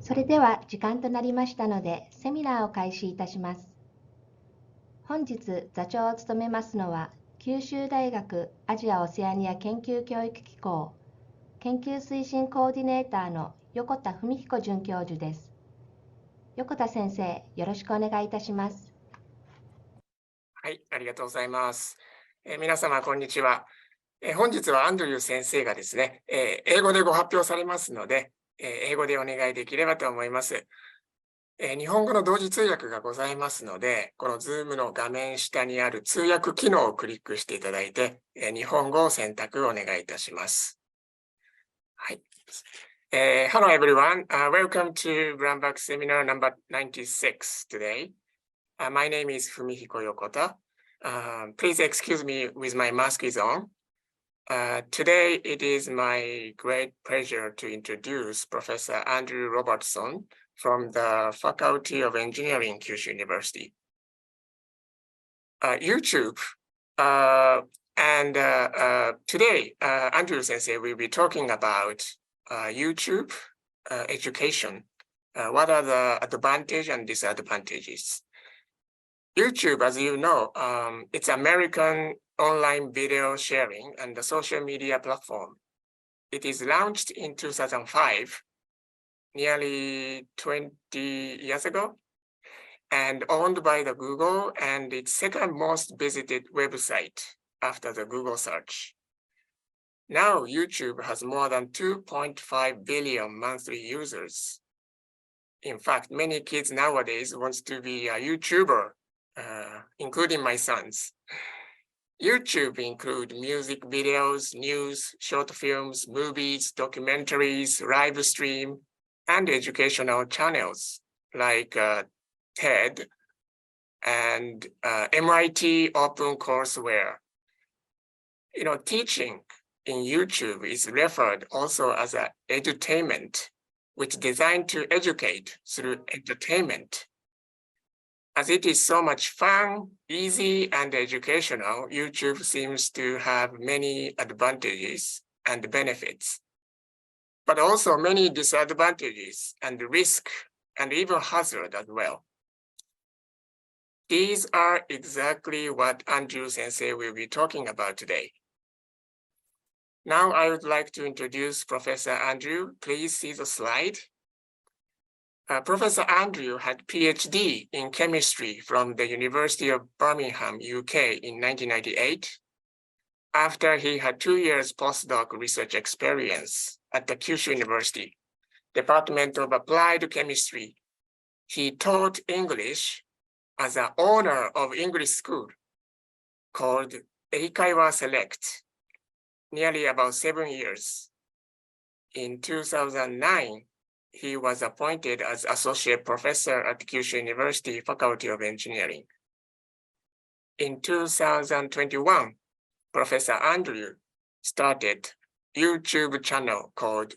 それでは時間となりましたので、セミナーを開始いたします。本日座長を務めますのは、九州大学アジアオセアニア研究教育機構研究推進コーディネーターの横田文彦准教授です。横田先生、よろしくお願いいたします。はい、ありがとうございます。皆様、こんにちは。本日はアンドリュー先生がですね、英語でご発表されますので、英語でお願いできればと思います。日本語の同時通訳がございますので、この Zoom の画面下にある通訳機能をクリックしていただいて、日本語を選択お願いいたします。はい。Hello everyone. Welcome to Brandback Seminar number 96 today. My name is Fumihiko Yokota. Please excuse me with my mask is on. Today, it is my great pleasure to introduce Professor Andrew Robertson from the Faculty of Engineering, Kyushu University. YouTube, and today, Andrew Sensei will be talking about YouTube education. What are the advantages and disadvantages? YouTube, as you know, it's American online video sharing and the social media platform. It is launched in 2005, nearly 20 years ago, and owned by the Google and its second most visited website after the Google search. Now, YouTube has more than 2.5 billion monthly users. In fact, many kids nowadays want to be a YouTuber, including my sons. YouTube include music videos, news, short films, movies, documentaries, live stream, and educational channels like TED and MIT OpenCourseWare. Teaching in YouTube is referred also as an edutainment, which is designed to educate through entertainment. As it is so much fun, easy, and educational, YouTube seems to have many advantages and benefits, but also many disadvantages and risk and even hazard as well. These are exactly what Andrew Sensei will be talking about today. Now I would like to introduce Professor Andrew. Please see the slide. Professor Andrew had PhD in chemistry from the University of Birmingham, UK in 1998. After he had 2 years postdoc research experience at the Kyushu University, Department of Applied Chemistry, he taught English as an owner of English school called Eikaiwa Select, nearly about 7 years. In 2009, he was appointed as associate professor at Kyushu University Faculty of Engineering. In 2021, Professor Andrew started YouTube channel called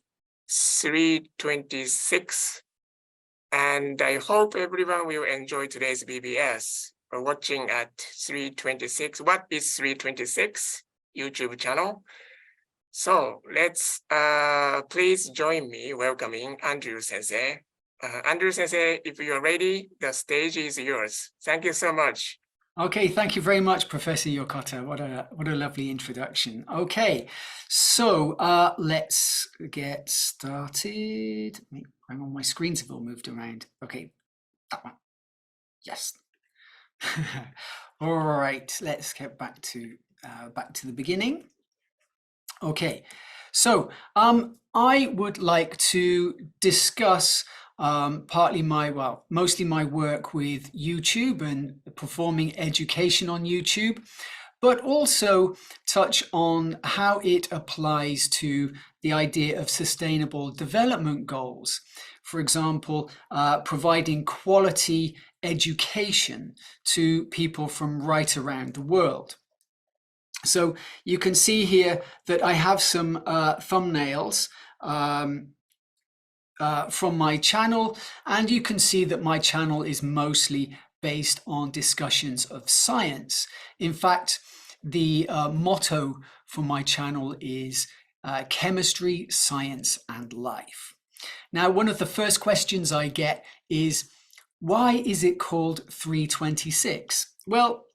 326. And I hope everyone will enjoy today's BBS or watching at 326. What is 326? YouTube channel. So let's please join me welcoming Andrew Sensei. Andrew Sensei, if you're ready, the stage is yours. Thank you so much. Okay, thank you very much, Professor Yokota. What a lovely introduction. Okay, so let's get started. Hang on, my screens have all moved around. Okay, that one. Yes. All right, let's get back to the beginning. Okay, so I would like to discuss mostly my work with YouTube and performing education on YouTube, but also touch on how it applies to the idea of sustainable development goals. For example, providing quality education to people from right around the world. So you can see here that I have some thumbnails from my channel, and you can see that my channel is mostly based on discussions of science. In fact, the motto for my channel is chemistry, science, and life. Now, one of the first questions I get is, why is it called 326? Well,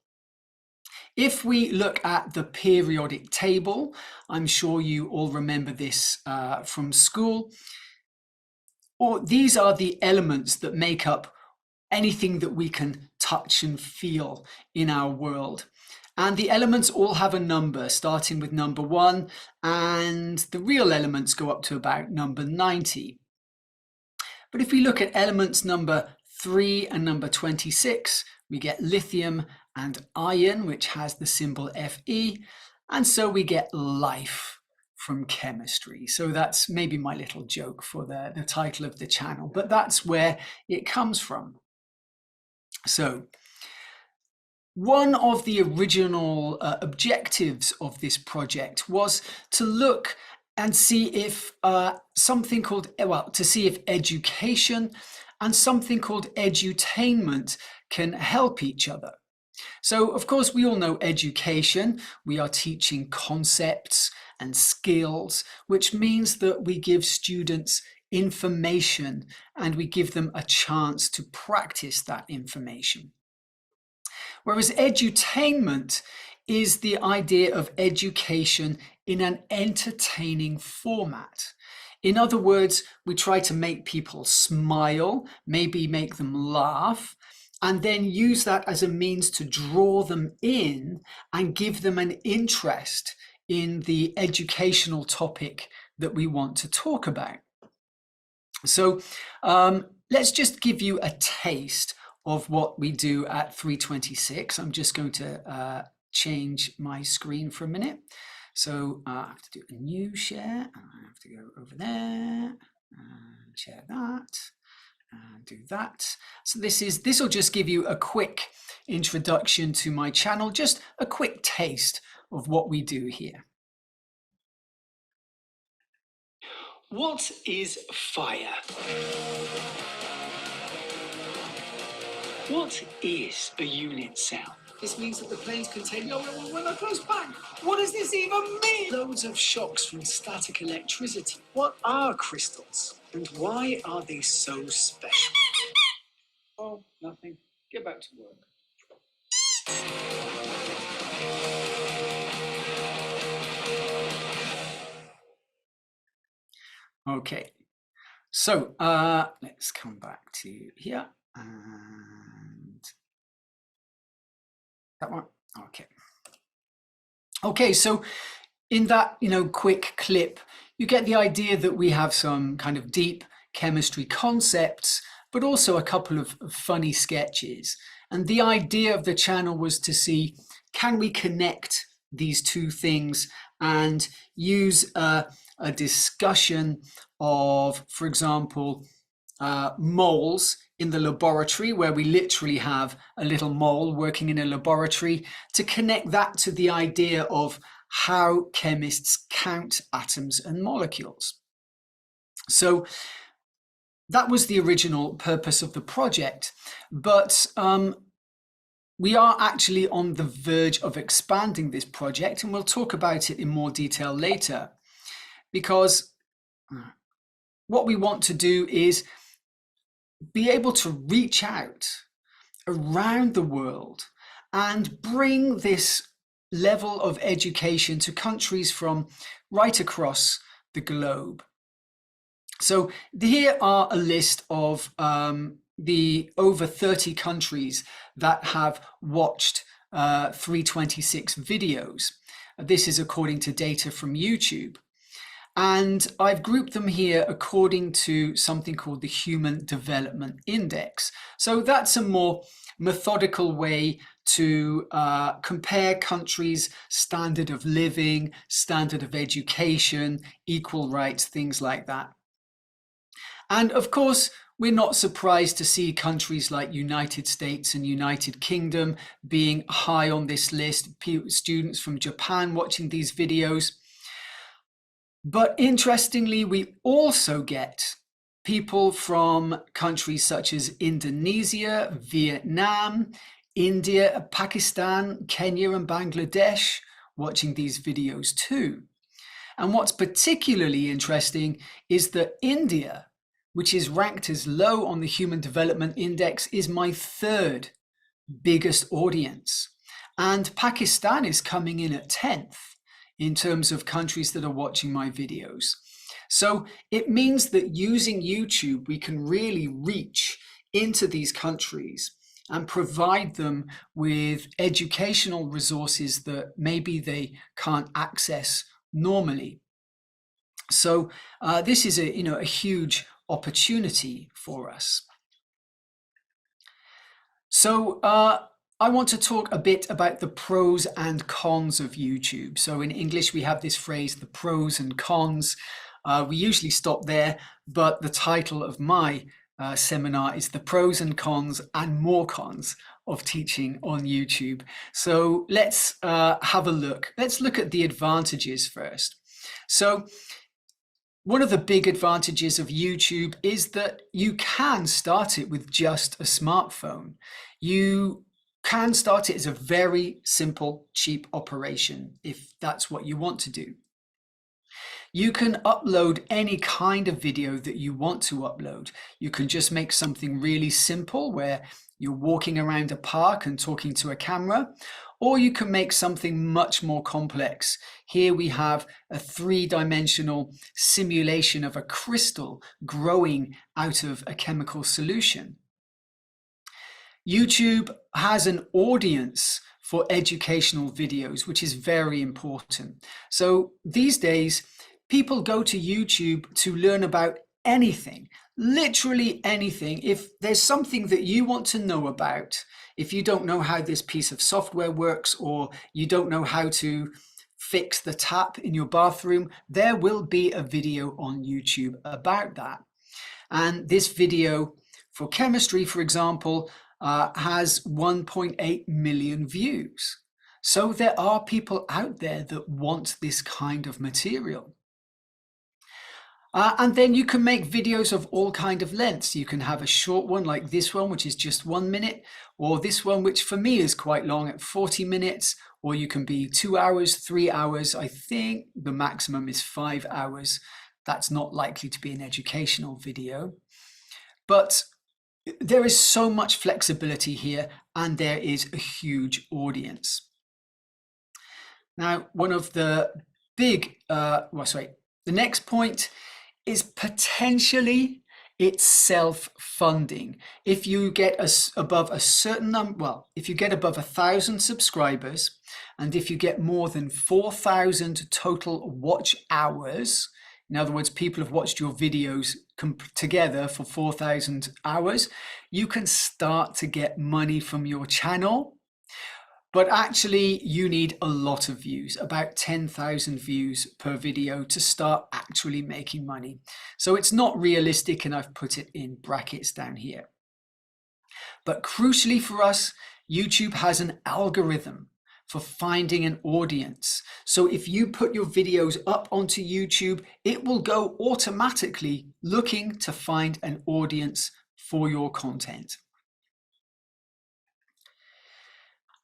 if we look at the periodic table, I'm sure you all remember this from school, these are the elements that make up anything that we can touch and feel in our world. And the elements all have a number, starting with number 1, and the real elements go up to about number 90. But if we look at elements number 3 and number 26, we get lithium and iron, which has the symbol Fe, and so we get life from chemistry. So that's maybe my little joke for the title of the channel, but that's where it comes from. So one of the original objectives of this project was to look and see if to see if education and something called edutainment can help each other. So, of course, we all know education. We are teaching concepts and skills, which means that we give students information and we give them a chance to practice that information. Whereas edutainment is the idea of education in an entertaining format. In other words, we try to make people smile, maybe make them laugh, and then use that as a means to draw them in and give them an interest in the educational topic that we want to talk about. So let's just give you a taste of what we do at 326. I'm just going to change my screen for a minute. So I have to do a new share. I have to go over there and share that and do that. So this will just give you a quick introduction to my channel, just a quick taste of what we do here. What is fire? What is a unit cell? This means that the planes contain when they're close back. What does this even mean? Loads of shocks from static electricity. What are crystals? And why are they so special? Oh, nothing. Get back to work. Okay, so let's come back to here and that one. Okay, so in that quick clip, you get the idea that we have some kind of deep chemistry concepts, but also a couple of funny sketches. And the idea of the channel was to see, can we connect these two things and use a discussion of, for example, moles in the laboratory, where we literally have a little mole working in a laboratory, to connect that to the idea of how chemists count atoms and molecules. So that was the original purpose of the project, but we are actually on the verge of expanding this project, and we'll talk about it in more detail later, because what we want to do is be able to reach out around the world and bring this level of education to countries from right across the globe. So here are a list of the over 30 countries that have watched 326 videos. This is according to data from YouTube. And I've grouped them here according to something called the Human Development Index. So that's a more methodical way to compare countries' standard of living, standard of education, equal rights, things like that. And of course, we're not surprised to see countries like United States and United Kingdom being high on this list, students from Japan watching these videos. But interestingly, we also get people from countries such as Indonesia, Vietnam, India, Pakistan, Kenya, and Bangladesh watching these videos too. And what's particularly interesting is that India which is ranked as low on the Human Development Index, is my third biggest audience. And Pakistan is coming in at 10th in terms of countries that are watching my videos. So it means that using YouTube, we can really reach into these countries and provide them with educational resources that maybe they can't access normally. So this is a huge opportunity for us. So I want to talk a bit about the pros and cons of YouTube. So in English, we have this phrase, the pros and cons. We usually stop there, but the title of my seminar is the pros and cons and more cons of teaching on YouTube. So let's have a look. Let's look at the advantages first. So one of the big advantages of YouTube is that you can start it with just a smartphone. You can start it as a very simple, cheap operation if that's what you want to do. You can upload any kind of video that you want to upload. You can just make something really simple where you're walking around a park and talking to a camera, or you can make something much more complex. Here we have a three-dimensional simulation of a crystal growing out of a chemical solution. YouTube has an audience for educational videos, which is very important. So these days, people go to YouTube to learn about anything, literally anything. If there's something that you want to know about, if you don't know how this piece of software works, or you don't know how to fix the tap in your bathroom, there will be a video on YouTube about that. And this video for chemistry, for example, has 1.8 million views. So there are people out there that want this kind of material. And then you can make videos of all kinds of lengths. You can have a short one like this one, which is just 1 minute, or this one, which for me is quite long at 40 minutes, or you can be 2 hours, 3 hours. I think the maximum is 5 hours. That's not likely to be an educational video. But there is so much flexibility here, and there is a huge audience. Now, one of the big, the next point is potentially it's self-funding. If you get above a certain number, if you get above 1,000 subscribers, and if you get more than 4,000 total watch hours, in other words, people have watched your videos together for 4,000 hours, you can start to get money from your channel. But actually, you need a lot of views, about 10,000 views per video to start actually making money. So it's not realistic, and I've put it in brackets down here. But crucially for us, YouTube has an algorithm for finding an audience. So if you put your videos up onto YouTube, it will go automatically looking to find an audience for your content.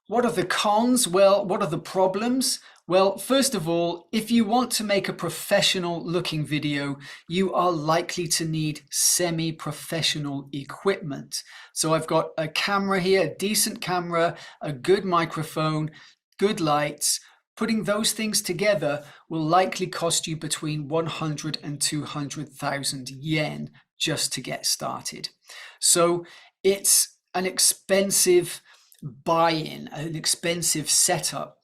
What are the cons? Well, what are the problems? Well, first of all, if you want to make a professional looking video, you are likely to need semi-professional equipment. So I've got a camera here, a decent camera, a good microphone, good lights. Putting those things together will likely cost you between 100 and 200,000 yen just to get started. So it's an expensive buy-in, an expensive setup.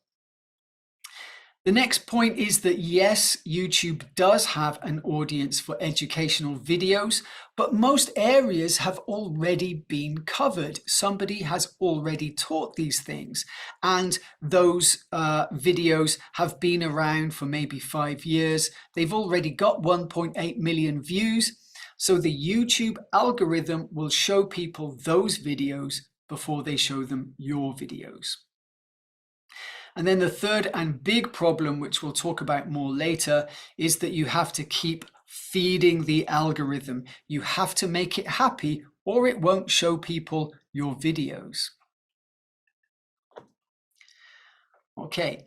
The next point is that yes, YouTube does have an audience for educational videos, but most areas have already been covered. Somebody has already taught these things, and those videos have been around for maybe 5 years. They've already got 1.8 million views. So the YouTube algorithm will show people those videos before they show them your videos. And then the third and big problem, which we'll talk about more later, is that you have to keep feeding the algorithm. You have to make it happy, or it won't show people your videos. Okay.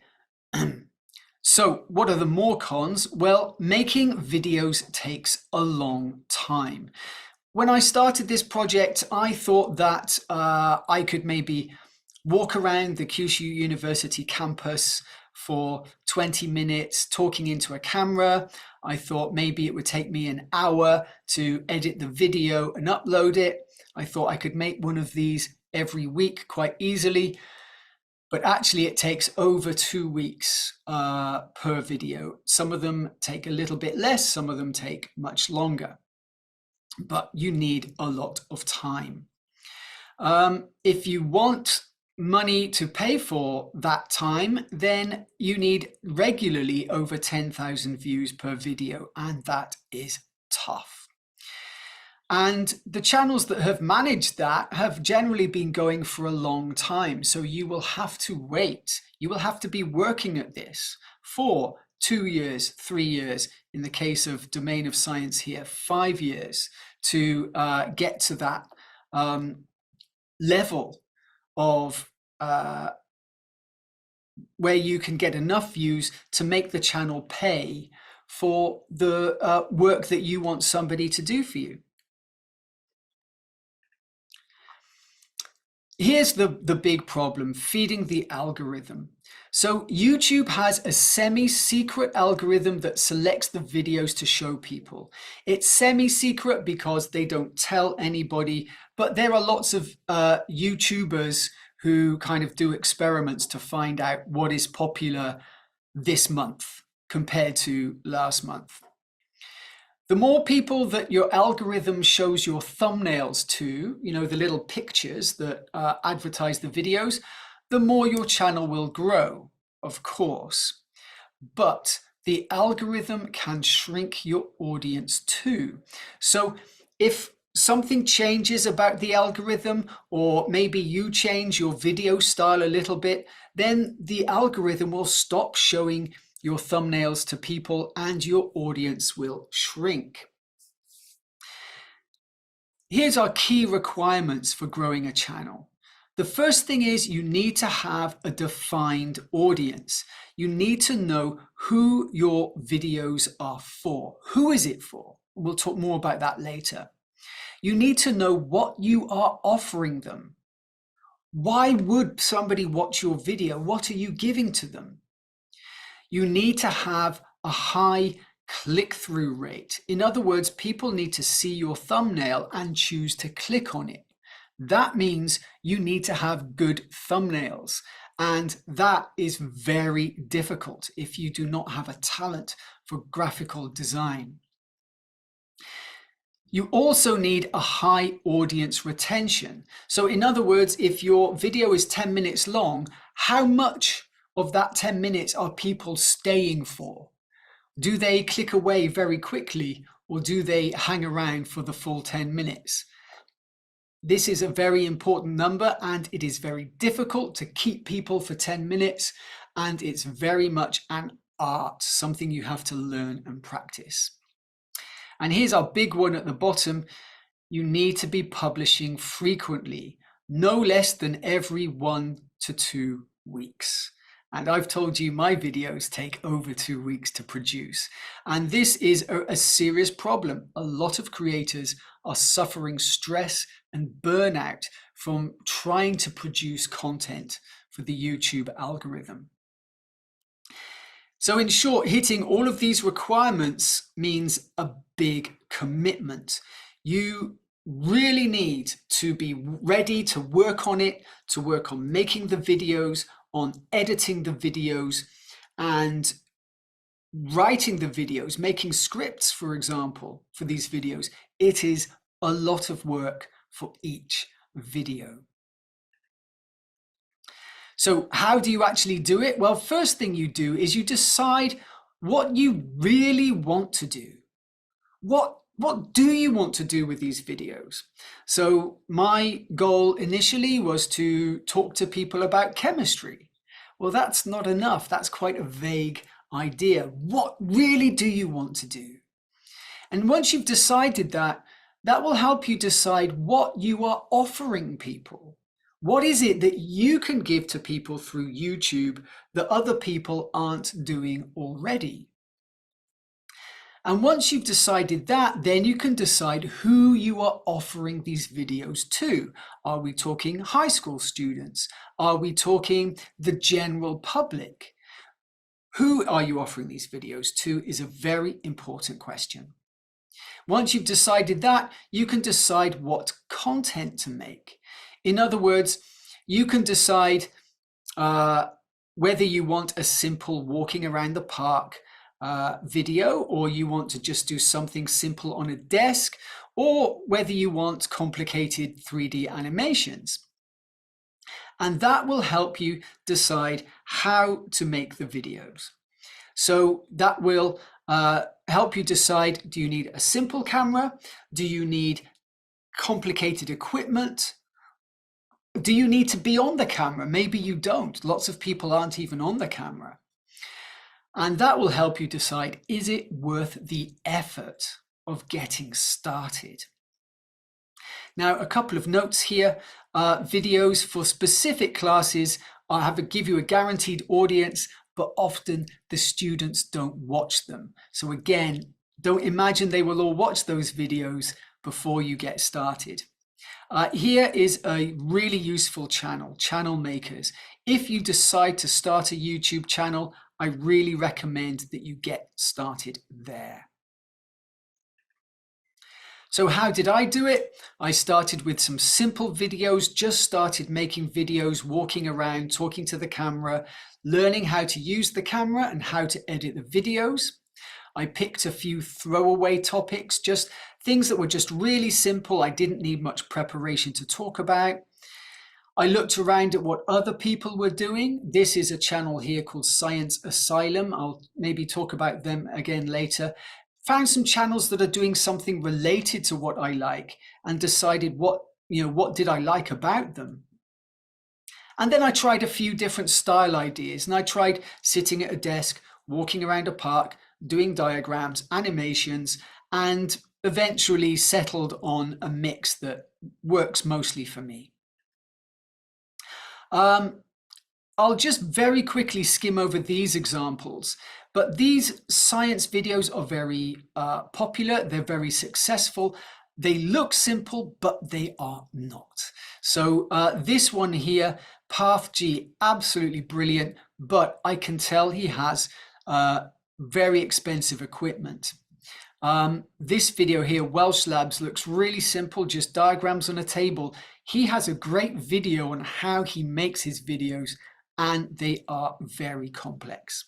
So what are the more cons? Well, making videos takes a long time. When I started this project, I thought that I could maybe walk around the Kyushu University campus for 20 minutes talking into a camera. I thought maybe it would take me an hour to edit the video and upload it. I thought I could make one of these every week quite easily, but actually it takes over 2 weeks per video. Some of them take a little bit less, some of them take much longer, but you need a lot of time. If you want money to pay for that time, then you need regularly over 10,000 views per video, and that is tough. And the channels that have managed that have generally been going for a long time. So you will have to wait. You will have to be working at this for 2 years, 3 years, in the case of Domain of Science here, 5 years to get to that level of where you can get enough views to make the channel pay for the work that you want somebody to do for you. Here's the big problem, feeding the algorithm. So YouTube has a semi-secret algorithm that selects the videos to show people. It's semi-secret because they don't tell anybody, but there are lots of YouTubers who kind of do experiments to find out what is popular this month compared to last month. The more people that your algorithm shows your thumbnails to, you know, the little pictures that advertise the videos, the more your channel will grow, of course. But the algorithm can shrink your audience too. So if something changes about the algorithm, or maybe you change your video style a little bit, then the algorithm will stop showing your thumbnails to people and your audience will shrink. Here's our key requirements for growing a channel. The first thing is you need to have a defined audience. You need to know who your videos are for. Who is it for? We'll talk more about that later. You need to know what you are offering them. Why would somebody watch your video? What are you giving to them? You need to have a high click-through rate. In other words, people need to see your thumbnail and choose to click on it. That means you need to have good thumbnails, and that is very difficult if you do not have a talent for graphical design. You also need a high audience retention. So in other words, if your video is 10 minutes long, how much of that 10 minutes are people staying for? Do they click away very quickly, or do they hang around for the full 10 minutes? This is a very important number, and it is very difficult to keep people for 10 minutes, and it's very much an art, something you have to learn and practice. And here's our big one at the bottom. You need to be publishing frequently, no less than every 1 to 2 weeks. And I've told you my videos take over 2 weeks to produce. And this is a serious problem. A lot of creators are suffering stress and burnout from trying to produce content for the YouTube algorithm. So in short, hitting all of these requirements means a big commitment. You really need to be ready to work on it, to work on making the videos, on editing the videos, and writing the videos, making scripts, for example, for these videos. It is a lot of work for each video. So how do you actually do it? Well, first thing you do is you decide what you really want to do. What do you want to do with these videos? So my goal initially was to talk to people about chemistry. Well, that's not enough. That's quite a vague idea. What really do you want to do? And once you've decided that, that will help you decide what you are offering people. What is it that you can give to people through YouTube that other people aren't doing already? And once you've decided that, then you can decide who you are offering these videos to. Are we talking high school students? Are we talking the general public? Who are you offering these videos to is a very important question. Once you've decided that, you can decide what content to make. In other words, you can decide whether you want a simple walking around the park video, or you want to just do something simple on a desk, or whether you want complicated 3D animations. And that will help you decide how to make the videos. So that will help you decide, do you need a simple camera? Do you need complicated equipment? Do you need to be on the camera? Maybe you don't. Lots of people aren't even on the camera. And that will help you decide, is it worth the effort of getting started? Now, a couple of notes here. Videos for specific classes give you a guaranteed audience, but often the students don't watch them. So again, don't imagine they will all watch those videos before you get started. Here is a really useful channel, Channel Makers. If you decide to start a YouTube channel, I really recommend that you get started there. So how did I do it? I started with some simple videos, just started making videos, walking around, talking to the camera, learning how to use the camera and how to edit the videos. I picked a few throwaway topics, just things that were just really simple. I didn't need much preparation to talk about. I looked around at what other people were doing. This is a channel here called Science Asylum. I'll maybe talk about them again later. Found some channels that are doing something related to what I like and decided what did I like about them. And then I tried a few different style ideas, and I tried sitting at a desk, walking around a park, doing diagrams, animations, and eventually settled on a mix that works mostly for me. I'll just very quickly skim over these examples, but these science videos are very popular. They're very successful. They look simple, but they are not. So this one here, Path G, absolutely brilliant, but I can tell he has very expensive equipment. This video here, Welsh Labs, looks really simple, just diagrams on a table. He has a great video on how he makes his videos, and they are very complex.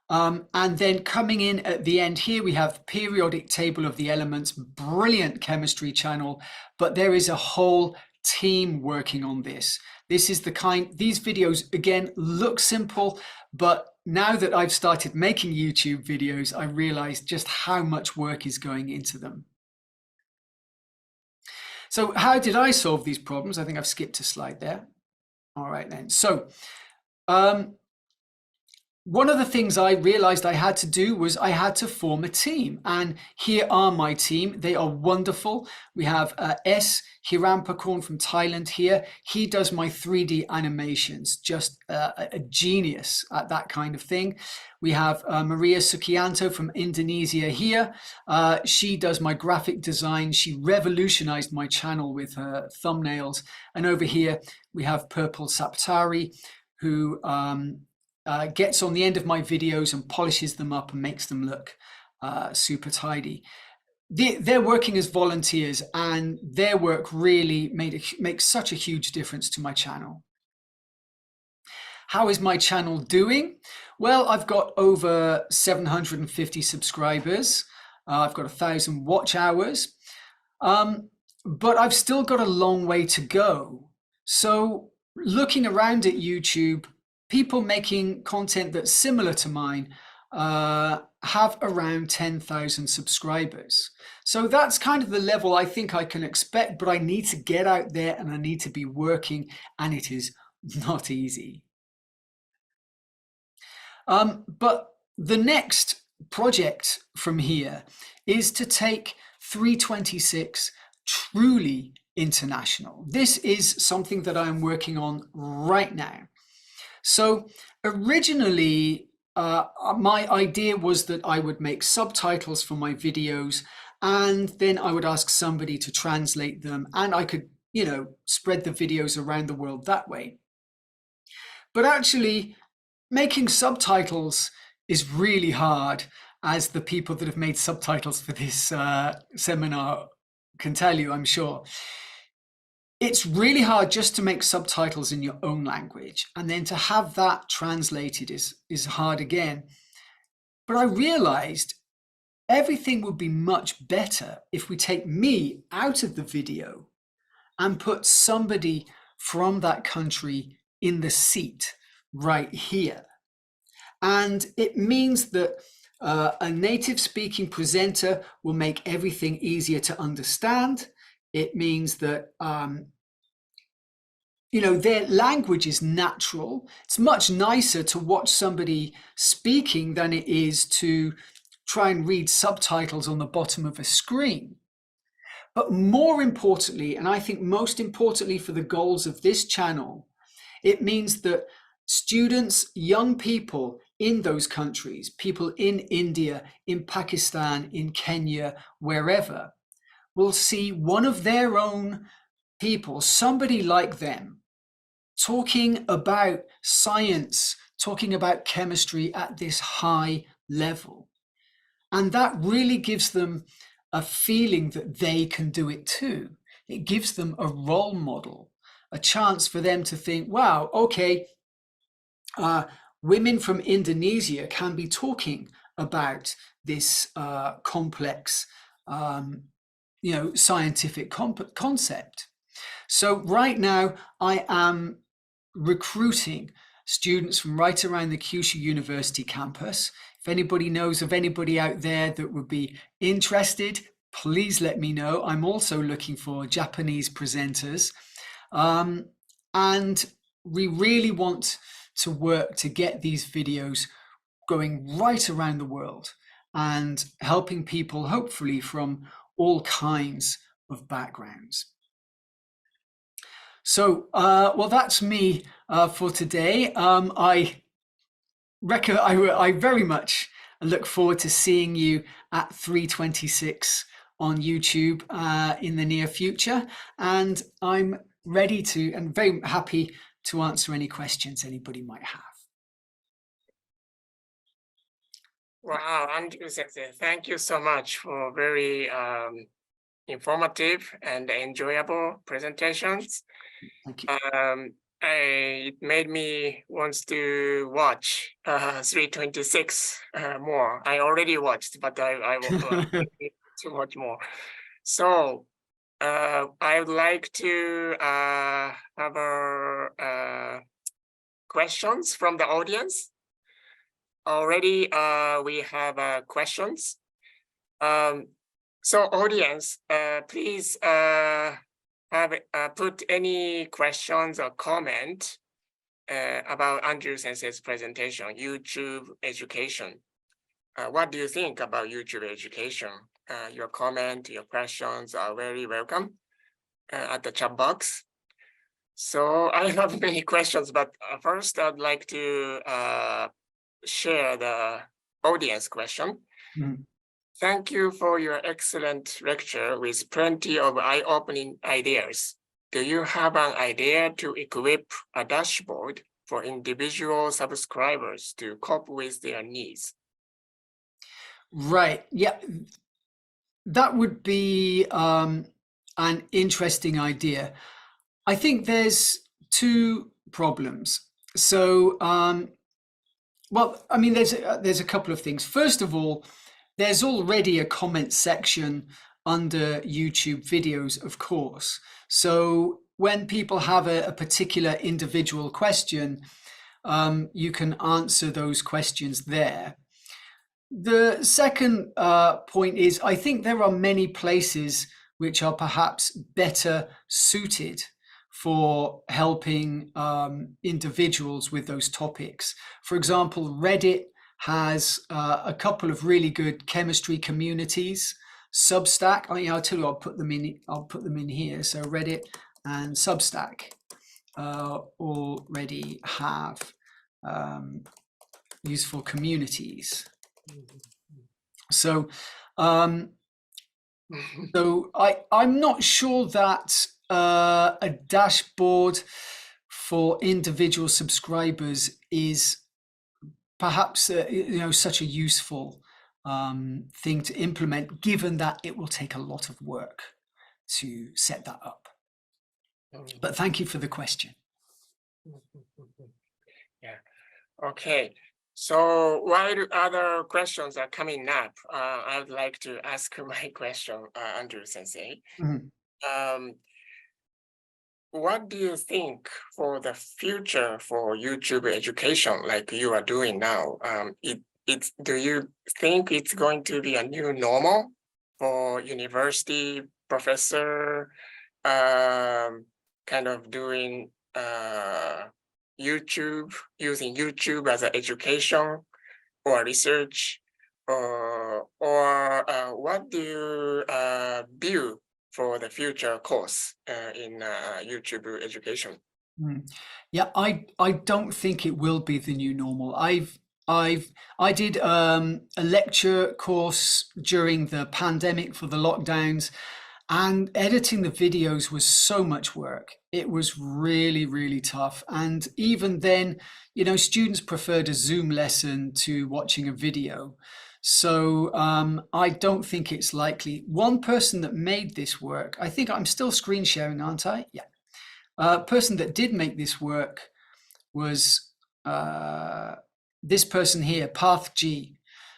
And then coming in at the end here, we have periodic table of the elements, brilliant chemistry channel, but there is a whole team working on this. This is the kind, these videos again look simple, but now that I've started making YouTube videos, I realized just how much work is going into them. So how did I solve these problems? I think I've skipped a slide there. All right then. So one of the things I realized I had to do was I had to form a team, and here are my team. They are wonderful. We have S. Hirampakorn from Thailand here. He does my 3D animations, just a genius at that kind of thing. We have Maria Sukianto from Indonesia here. She does my graphic design. She revolutionized my channel with her thumbnails. And over here, we have Purple Saptari, who gets on the end of my videos and polishes them up and makes them look super tidy. They're working as volunteers, and their work really makes such a huge difference to my channel. How is my channel doing? Well, I've got over 750 subscribers. I've got 1,000 watch hours, but I've still got a long way to go. So looking around at YouTube, people making content that's similar to mine have around 10,000 subscribers. So that's kind of the level I think I can expect, but I need to get out there and I need to be working, and it is not easy. But the next project from here is to take 326 truly international. This is something that I'm working on right now. So originally, my idea was that I would make subtitles for my videos, and then I would ask somebody to translate them, and I could, spread the videos around the world that way. But actually, making subtitles is really hard, as the people that have made subtitles for this seminar can tell you, I'm sure. It's really hard just to make subtitles in your own language, and then to have that translated is hard again. But I realized everything would be much better if we take me out of the video and put somebody from that country in the seat right here. And it means that a native speaking presenter will make everything easier to understand. It means that, their language is natural. It's much nicer to watch somebody speaking than it is to try and read subtitles on the bottom of a screen. But more importantly, and I think most importantly for the goals of this channel, it means that students, young people in those countries, people in India, in Pakistan, in Kenya, wherever, will see one of their own people, somebody like them, talking about science, talking about chemistry at this high level. And that really gives them a feeling that they can do it too. It gives them a role model, a chance for them to think, wow, okay, women from Indonesia can be talking about this complex, scientific concept. So right now I am recruiting students from right around the Kyushu University campus. If anybody knows of anybody out there that would be interested, please let me know. I'm also looking for Japanese presenters. And we really want to work to get these videos going right around the world and helping people, hopefully, from all kinds of backgrounds. So, well, that's me for today. I very much look forward to seeing you at 3:26 on YouTube in the near future, and I'm ready to and very happy to answer any questions anybody might have. Wow, Andrew Sensei, thank you so much for very informative and enjoyable presentations. Thank you. It made me want to watch 3:26 more. I already watched, but I will to watch more. So I would like to have questions from the audience. Already we have questions. So audience, please have put any questions or comment about Andrew Sensei's presentation, YouTube education. What do you think about YouTube education? Your comment, your questions are very welcome at the chat box. So I have many questions, but first I'd like to share the audience question. Mm-hmm. Thank you for your excellent lecture with plenty of eye-opening ideas. Do you have an idea to equip a dashboard for individual subscribers to cope with their needs? Right. Yeah, that would be an interesting idea. I think there's two problems. So, well, I mean, there's a couple of things. First of all, there's already a comment section under YouTube videos, of course. So when people have a particular individual question, you can answer those questions there. The second point is, I think there are many places which are perhaps better suited for helping individuals with those topics. For example, Reddit has a couple of really good chemistry communities. Substack. I'll tell you, I'll put them in here. So Reddit and Substack already have useful communities. So I'm not sure that a dashboard for individual subscribers is perhaps such a useful thing to implement, given that it will take a lot of work to set that up. But thank you for the question. Yeah. Okay. So while other questions are coming up, I would like to ask my question, Andrew Sensei. What do you think for the future for YouTube education, like you are doing now? Do you think it's going to be a new normal for university professor kind of doing YouTube, using YouTube as an education or research, or what do you view for the future course in YouTube education? Yeah, I don't think it will be the new normal. I did a lecture course during the pandemic for the lockdowns, and editing the videos was so much work. It was really, really tough. And even then, students preferred a Zoom lesson to watching a video. So I don't think it's likely. One person that made this work, I think I'm still screen sharing, aren't I? Yeah. A person that did make this work was this person here, Path G.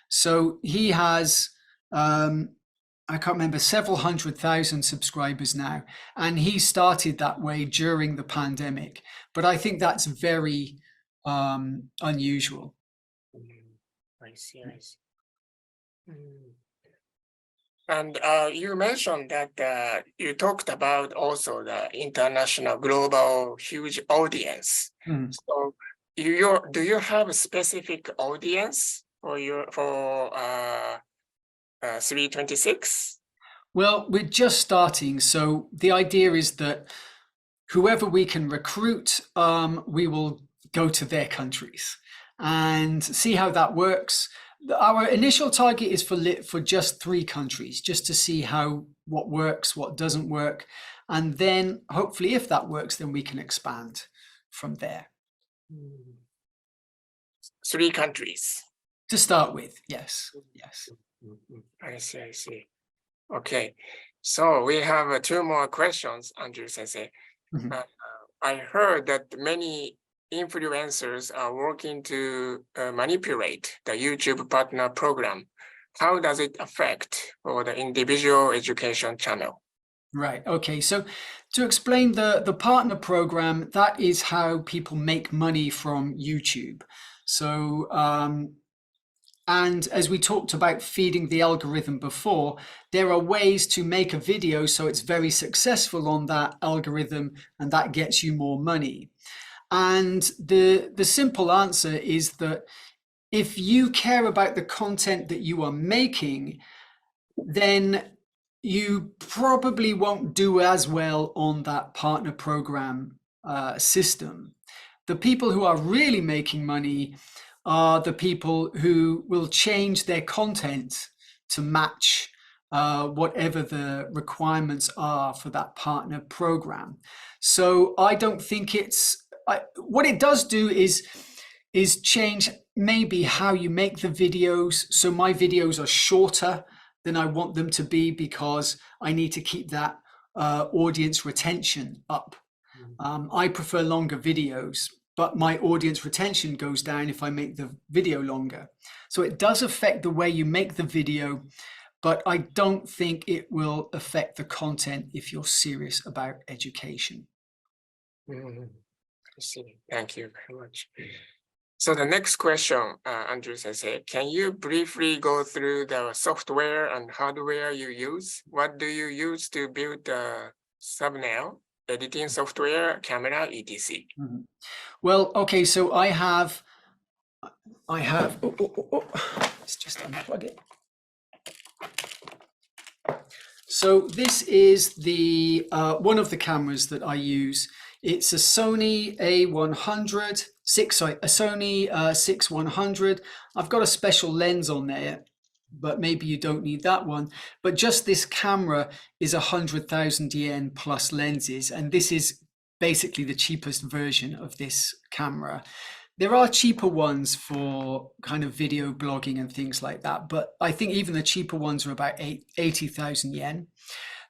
So he has, I can't remember, several 100,000 subscribers now. And he started that way during the pandemic. But I think that's very unusual. I see. And you mentioned that you talked about also the international, global, huge audience. So do you have a specific audience for 326? Well, we're just starting. So the idea is that whoever we can recruit, we will go to their countries and see how that works. Our initial target is for just 3 countries, just to see what works, what doesn't work. And then hopefully if that works, then we can expand from there. 3 countries. To start with, yes. I see. Okay. So we have 2 more questions, Andrew Sensei. I heard that many influencers are working to manipulate the YouTube partner program. How does it affect for the individual education channel? Right. Okay. So to explain the partner program, that is how people make money from YouTube. So, and as we talked about feeding the algorithm before, there are ways to make a video so it's very successful on that algorithm, and that gets you more money. And the simple answer is that if you care about the content that you are making, then you probably won't do as well on that partner program system. The people who are really making money are the people who will change their content to match whatever the requirements are for that partner program. So I don't think what it does do is change maybe how you make the videos. So my videos are shorter than I want them to be because I need to keep that audience retention up. I prefer longer videos, but my audience retention goes down if I make the video longer. So it does affect the way you make the video, but I don't think it will affect the content if you're serious about education. I see. Thank you very much. So the next question, Andrew Sensei, can you briefly go through the software and hardware you use? What do you use to build the thumbnail, editing software, camera, etc.? Well, okay, so I have, let's just unplug it. So this is the one of the cameras that I use. It's a Sony A100, a Sony 6100. I've got a special lens on there, but maybe you don't need that one. But just this camera is 100,000 yen plus lenses, and this is basically the cheapest version of this camera. There are cheaper ones for kind of video blogging and things like that, but I think even the cheaper ones are about 80,000 yen.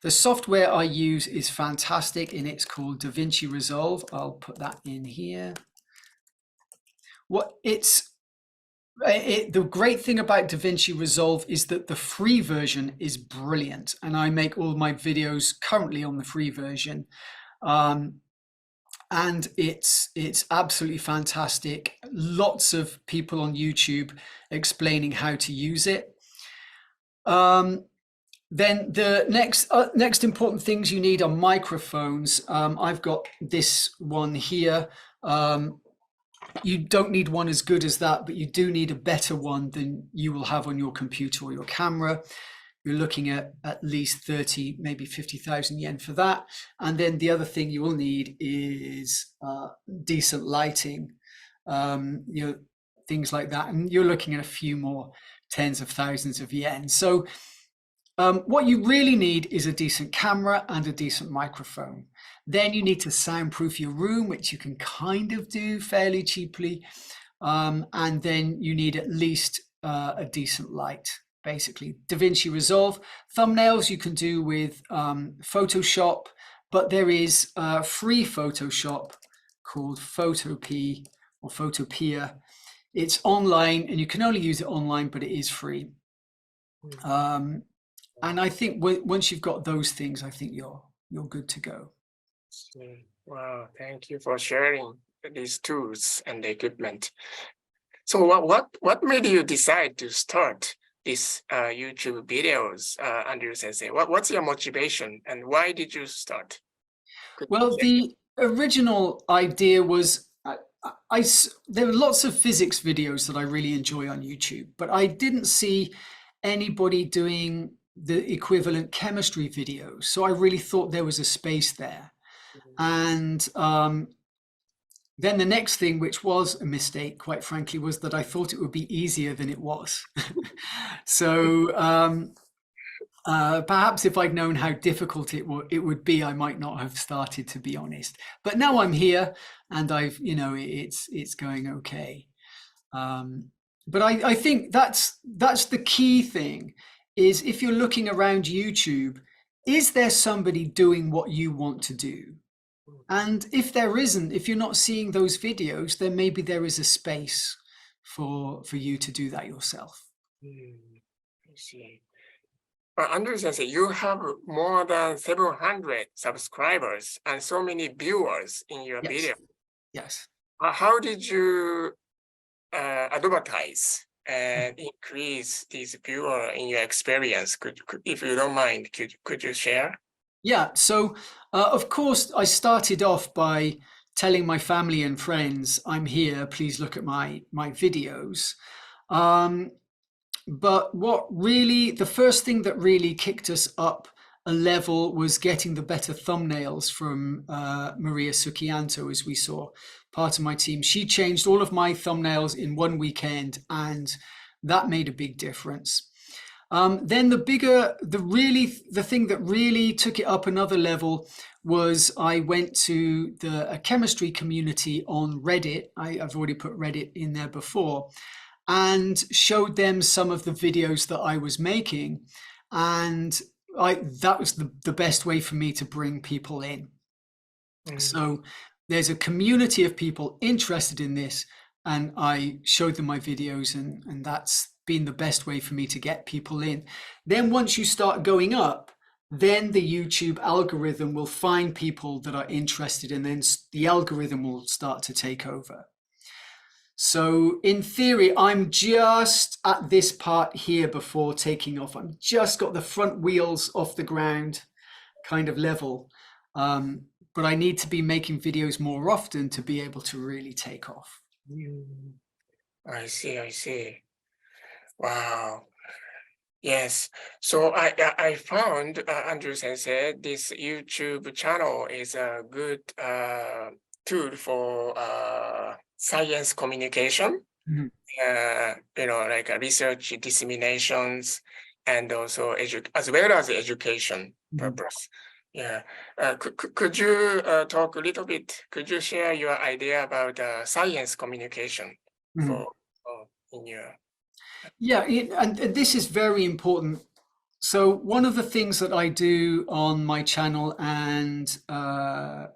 The software I use is fantastic, and it's called DaVinci Resolve. I'll put that in here. The great thing about DaVinci Resolve is that the free version is brilliant, and I make all my videos currently on the free version. And it's absolutely fantastic. Lots of people on YouTube explaining how to use it. Then the next important things you need are microphones. I've got this one here. You don't need one as good as that, but you do need a better one than you will have on your computer or your camera. You're looking at least 30, maybe 50,000 yen for that. And then the other thing you will need is decent lighting, things like that. And you're looking at a few more tens of thousands of yen. So what you really need is a decent camera and a decent microphone. Then you need to soundproof your room, which you can kind of do fairly cheaply. And then you need at least a decent light. Basically, DaVinci Resolve. Thumbnails you can do with Photoshop, but there is free Photoshop called Photopea or Photopea. It's online, and you can only use it online, but it is free. And I think once you've got those things, I think you're good to go. Wow, thank you for sharing these tools and the equipment. So what made you decide to start these YouTube videos, Andrew Sensei? What's your motivation, and why did you start? Well, the original idea was there were lots of physics videos that I really enjoy on YouTube, but I didn't see anybody doing the equivalent chemistry videos. So I really thought there was a space there. And then the next thing, which was a mistake, quite frankly, was that I thought it would be easier than it was. So perhaps if I'd known how difficult it would be, I might not have started, to be honest. But now I'm here, and it's going okay. But I think that's the key thing, is if you're looking around YouTube, is there somebody doing what you want to do? And if there isn't, if you're not seeing those videos, then maybe there is a space for you to do that yourself. I see. Andrew Sensei, you have more than 700 subscribers and so many viewers in your video. Yes. How did you advertise and increase these viewers in your experience? If you don't mind, could you share? Yeah, so of course I started off by telling my family and friends, I'm here, please look at my videos. But the first thing that really kicked us up a level was getting the better thumbnails from Maria Sukianto, as we saw, part of my team. She changed all of my thumbnails in one weekend, and that made a big difference. Then the thing that really took it up another level was I went to a chemistry community on Reddit. I've already put Reddit in there before, and showed them some of the videos that I was making. And that was the best way for me to bring people in. So there's a community of people interested in this, and I showed them my videos, and that's been the best way for me to get people in. Then once you start going up, then the YouTube algorithm will find people that are interested, and then the algorithm will start to take over. So in theory, I'm just at this part here before taking off. I've just got the front wheels off the ground kind of level. But I need to be making videos more often to be able to really take off. I see. Wow. Yes. So I found, Andrew Sensei, this YouTube channel is a good tool for science communication, like research disseminations, and also as well as education purpose. Yeah. Could you talk a little bit? Could you share your idea about science communication for in your? Yeah, and this is very important. So one of the things that I do on my channel, and one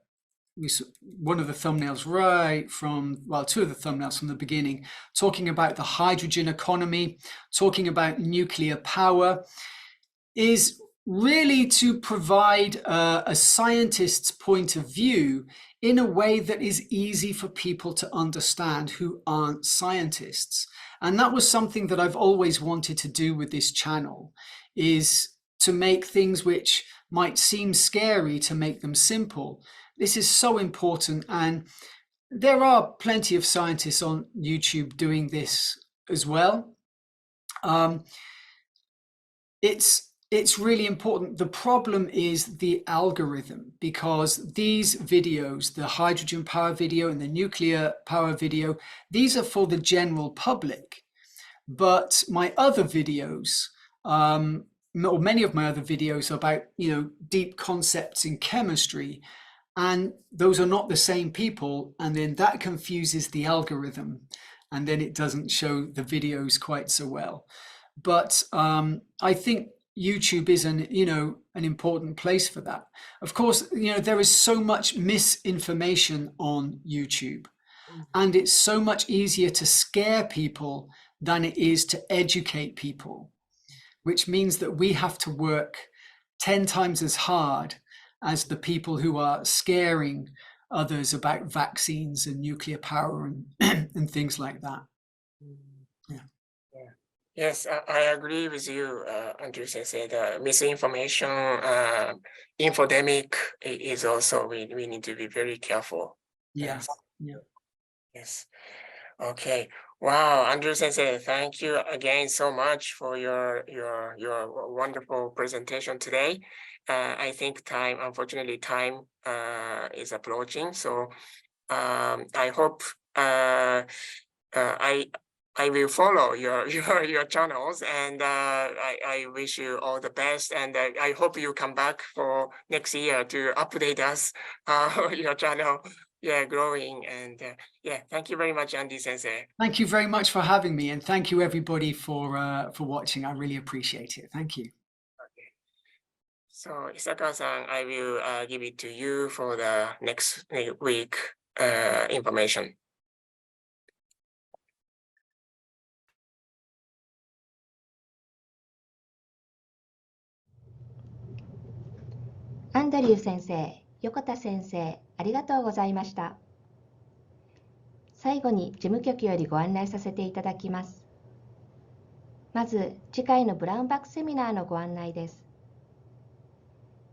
of the thumbnails right from, well, two of the thumbnails from the beginning, talking about the hydrogen economy, talking about nuclear power, is really to provide a scientist's point of view in a way that is easy for people to understand who aren't scientists. And that was something that I've always wanted to do with this channel, is to make things which might seem scary, to make them simple. This is so important. And there are plenty of scientists on YouTube doing this as well. It's really important. The problem is the algorithm, because these videos, the hydrogen power video and the nuclear power video, these are for the general public. But my other videos, or many of my other videos, are about, deep concepts in chemistry, and those are not the same people, and then that confuses the algorithm, and then it doesn't show the videos quite so well. But I think YouTube is an important place for that. Of course, there is so much misinformation on YouTube, and it's so much easier to scare people than it is to educate people, which means that we have to work 10 times as hard as the people who are scaring others about vaccines and nuclear power and things like that. Yes, I agree with you, Andrew Sensei. The misinformation, infodemic is also, we need to be very careful. Yes. Yes. Okay. Wow, Andrew Sensei, thank you again so much for your wonderful presentation today. I think unfortunately time is approaching. So I hope I will follow your channels, and I wish you all the best. And I hope you come back for next year to update us how your channel growing. And thank you very much, Andy Sensei. Thank you very much for having me, and thank you everybody for watching. I really appreciate it. Thank you. Okay. So Isakawa-san, I will give it to you for the next week information.アンドリュー先生、横田先生、ありがとうございました。最後に事務局よりご案内させていただきます。まず、次回のブラウンバックセミナーのご案内です。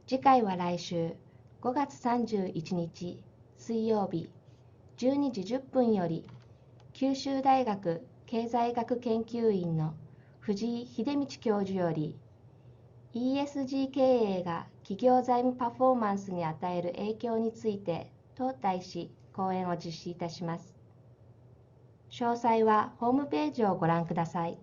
次回は来週5月31日水曜日12時10分より、九州大学経済学研究院の藤井秀道教授より、ESG 経営が企業財務パフォーマンスに与える影響についてと題し講演を実施いたします。詳細はホームページをご覧ください。